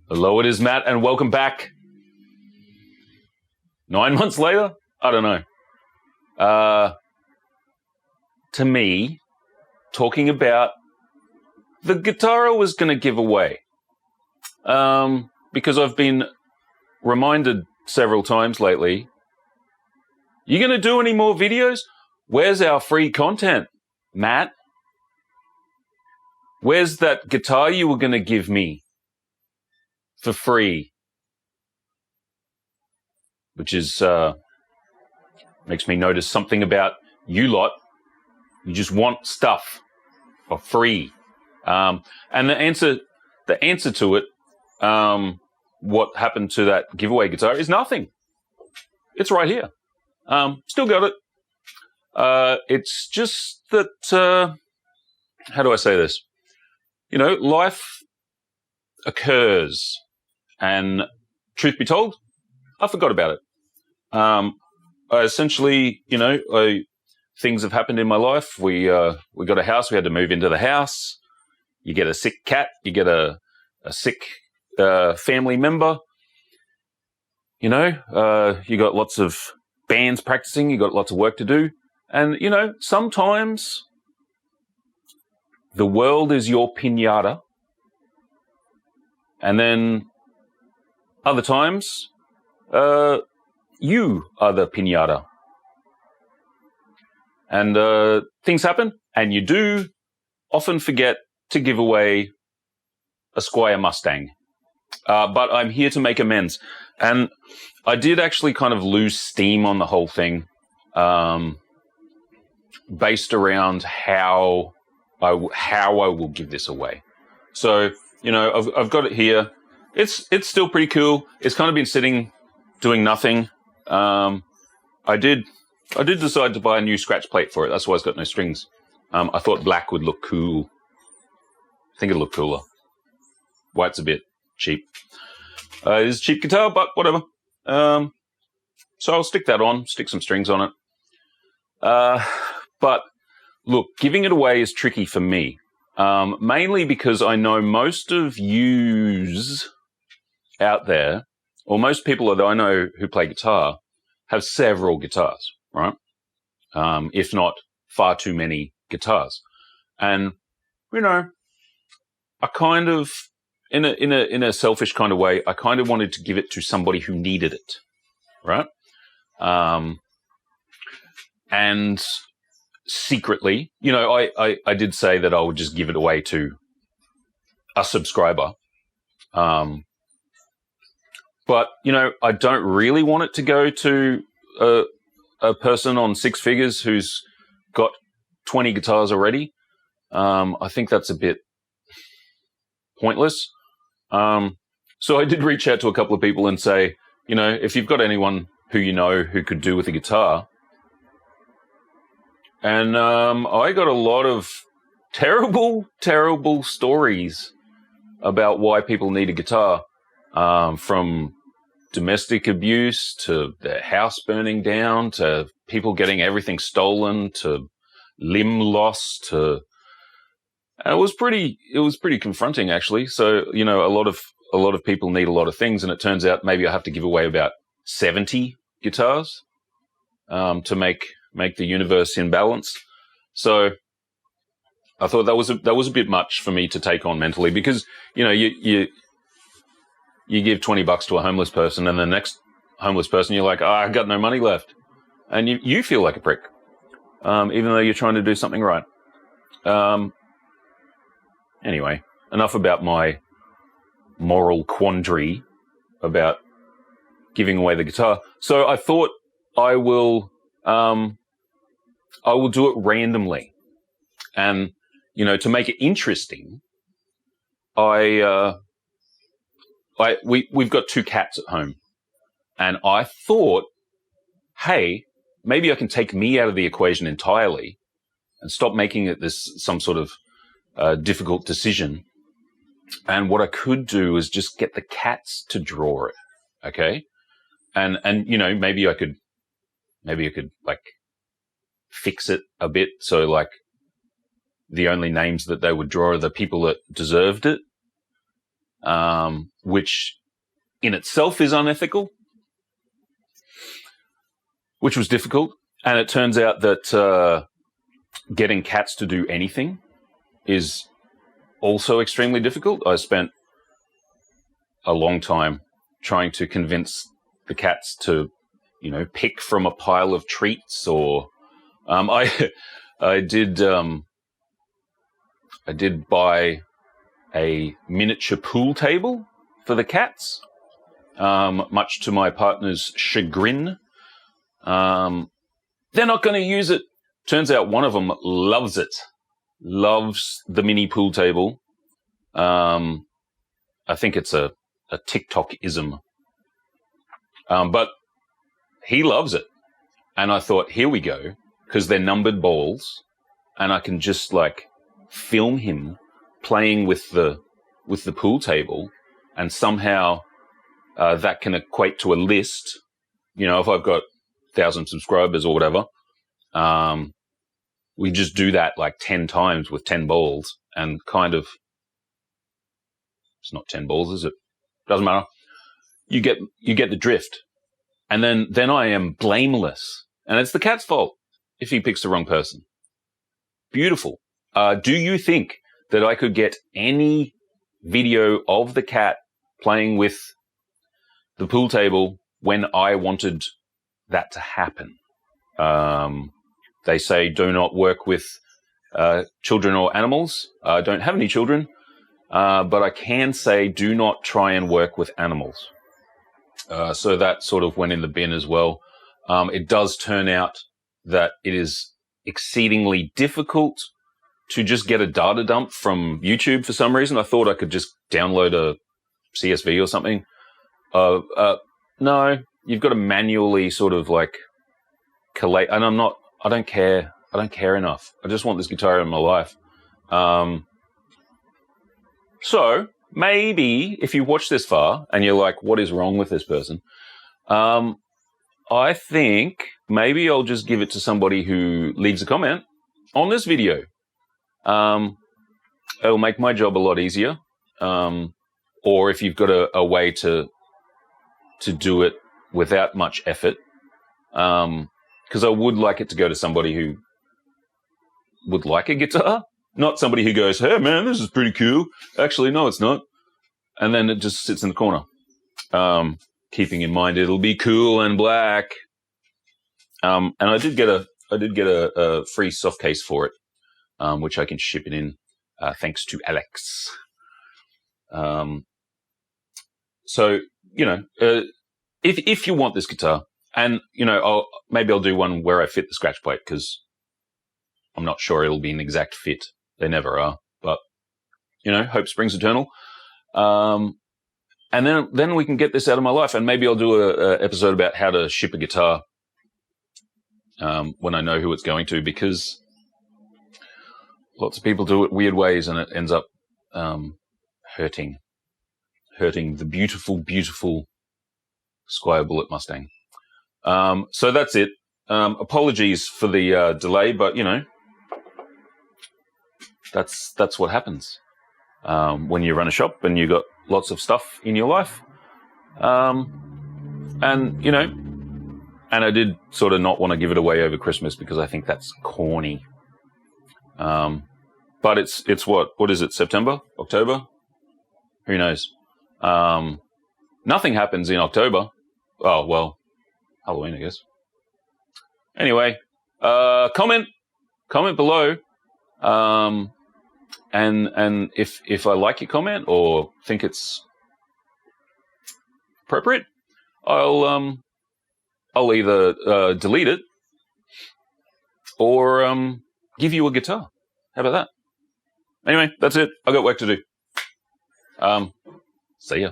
Hello, it is Matt, and welcome back. 9 months later? I don't know. To me, talking about the guitar I was going to give away. Because I've been reminded several times lately, you going to do any more videos? Where's our free content, Matt? Where's that guitar you were going to give me for free? Which is, makes me notice something about you lot. You just want stuff for free. And the answer to it, what happened to that giveaway guitar is nothing. It's right here. Still got it. It's just that, how do I say this? You know, life occurs, and truth be told, I forgot about it. I essentially, things have happened in my life. We got a house. We had to move into the house. You get a sick cat. You get a sick family member. You got lots of bands practicing. You got lots of work to do. And, sometimes the world is your piñata. And then other times, you are the piñata. And things happen, and you do often forget to give away a Squire Mustang. But I'm here to make amends. And I did actually kind of lose steam on the whole thing, based around how I will give this away. So, I've got it here. It's still pretty cool. It's kind of been sitting doing nothing. I did decide to buy a new scratch plate for it. That's why it's got no strings. I thought black would look cool. I think it'll look cooler. White's a bit cheap. It is a cheap guitar, but whatever. So I'll stick that on, stick some strings on it. But look, giving it away is tricky for me. Mainly because I know most of yous out there, or most people that I know who play guitar, have several guitars, right? If not far too many guitars. And, I kind of, in a selfish kind of way, I kind of wanted to give it to somebody who needed it, right? And secretly, I did say that I would just give it away to a subscriber. But, I don't really want it to go to a person on six figures who's got 20 guitars already. I think that's a bit pointless. So I did reach out to a couple of people and say, if you've got anyone who who could do with a guitar. And I got a lot of terrible, terrible stories about why people need a guitar, from domestic abuse to their house burning down to people getting everything stolen to limb loss to. And it was pretty confronting, actually. So, a lot of people need a lot of things, and it turns out maybe I have to give away about 70 guitars to make the universe in balance. So I thought that was a bit much for me to take on mentally, because you give $20 to a homeless person, and the next homeless person you're like, I got no money left, and you feel like a prick, even though you're trying to do something right. Anyway, enough about my moral quandary about giving away the guitar. So I thought I will do it randomly, and to make it interesting, we've got two cats at home, and I thought, hey, maybe I can take me out of the equation entirely and stop making it some sort of difficult decision. And what I could do is just get the cats to draw it, okay? And maybe I could like fix it a bit so like the only names that they would draw are the people that deserved it. which in itself is unethical, which was difficult. And it turns out that getting cats to do anything is also extremely difficult. I spent a long time trying to convince the cats to, pick from a pile of treats, or I did buy a miniature pool table for the cats, much to my partner's chagrin. They're not going to use it. Turns out one of them loves it, loves the mini pool table. I think it's a TikTok-ism. But he loves it. And I thought, here we go, because they're numbered balls, and I can just film him playing with the pool table, and somehow that can equate to a list. If I've got 1,000 subscribers or whatever, we just do that 10 times with 10 balls, and it's not 10 balls, is it? Doesn't matter. You get the drift. And then I am blameless. And it's the cat's fault if he picks the wrong person. Beautiful. Do you think that I could get any video of the cat playing with the pool table when I wanted that to happen? They say do not work with children or animals. I don't have any children, but I can say do not try and work with animals. So that sort of went in the bin as well. It does turn out that it is exceedingly difficult to just get a data dump from YouTube for some reason. I thought I could just download a CSV or something. No, you've got to manually sort of collate. And I don't care. I don't care enough. I just want this guitar in my life. So maybe if you watch this far and you're like, what is wrong with this person? I think maybe I'll just give it to somebody who leaves a comment on this video. It'll make my job a lot easier. Or if you've got a way to do it without much effort. Because I would like it to go to somebody who would like a guitar, not somebody who goes, hey man, this is pretty cool. Actually, no, it's not. And then it just sits in the corner. Keeping in mind it'll be cool and black. And I did get a free soft case for it, which I can ship it in, thanks to Alex. So, if you want this guitar, and, maybe I'll do one where I fit the scratch plate, because I'm not sure it'll be an exact fit. They never are. But, hope springs eternal. And then we can get this out of my life, and maybe I'll do a episode about how to ship a guitar when I know who it's going to, because lots of people do it weird ways, and it ends up hurting the beautiful, beautiful Squire Bullet Mustang. So that's it. Apologies for the delay, but that's what happens when you run a shop and you got lots of stuff in your life. And I did sort of not want to give it away over Christmas because I think that's corny. But it's what is it? September? October? Who knows? Nothing happens in October. Oh, well, Halloween, I guess. Anyway, comment below. And if I like your comment or think it's appropriate, I'll either delete it or give you a guitar. How about that? Anyway, that's it. I got work to do. See ya.